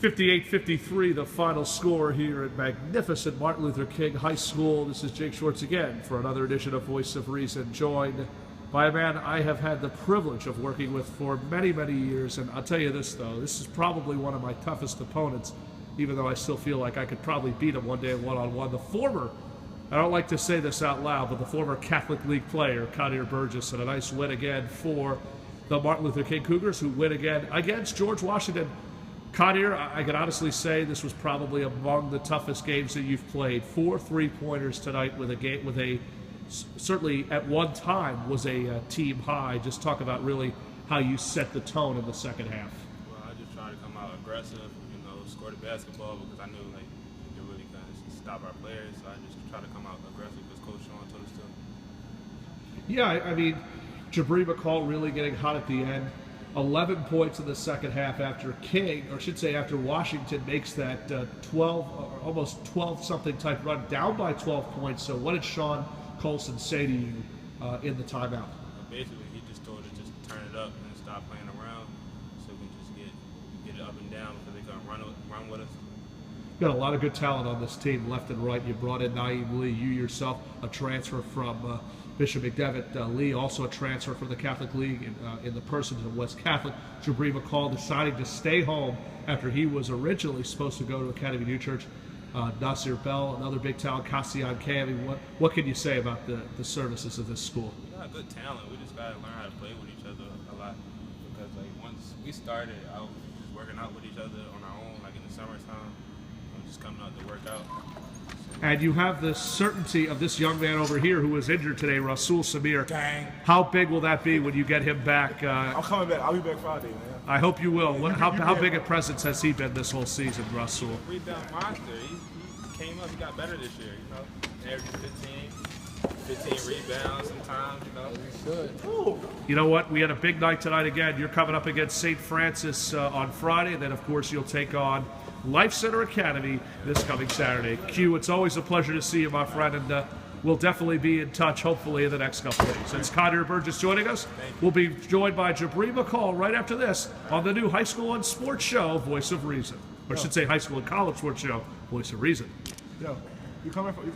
58-53, the final score here at magnificent Martin Luther King High School. This is Jake Schwartz again for another edition of Voice of Reason, joined by a man I have had the privilege of working with for many, many years. And I'll tell you this, though, this is probably one of my toughest opponents, even though I still feel like I could probably beat him one day one-on-one. The former, I don't like to say this out loud, but the former Catholic League player, Qadir Burgess, and a nice win again for the Martin Luther King Cougars, who win again against George Washington. Qadir, I can honestly say this was probably among the toughest games that you've played. 4 3-pointers tonight with a certainly at one time was a team high. Just talk about really how you set the tone in the second half. Well, I just tried to come out aggressive, score the basketball, because I knew it really couldn't stop our players. So I just tried to come out aggressive because Coach Sean told us to. Yeah, I mean, Jabri McCall really getting hot at the end. 11 points in the second half after King, or I should say after Washington makes that 12, almost 12-something type run, down by 12 points. So what did Sean Colson say to you in the timeout? Basically, he just told us just to turn it up and stop playing around, so we can just get it up and down because they can run with us. Got a lot of good talent on this team, left and right. You brought in Naeem Lee, you yourself, a transfer from Bishop McDevitt. Lee, also a transfer from the Catholic League in the person of West Catholic. Jabri McCall deciding to stay home after he was originally supposed to go to Academy New Church. Nasir Bell, another big talent, Cassian K. I mean, what can you say about the services of this school? We got good talent. We just got to learn how to play with each other a lot, because once we started out just working out with each other on our own, in the summertime, just coming out to work out. And you have the certainty of this young man over here who was injured today, Rasul Samir. Dang. How big will that be when you get him back? I'm coming back. I'll be back Friday, man. I hope you will. How big a presence has he been this whole season, Rasul? Rebound monster. He came up. He got better this year. Averaging 15 rebounds sometimes. He should. You know what? We had a big night tonight again. You're coming up against St. Francis on Friday, and then of course you'll take on Life Center Academy this coming Saturday. Q, it's always a pleasure to see you, my friend, and we'll definitely be in touch, hopefully, in the next couple of days. It's Qadir Burgess joining us. We'll be joined by Jabri McCall right after this on the new High School and Sports Show, Voice of Reason. Or I should say High School and College Sports Show, Voice of Reason. Yo, you coming from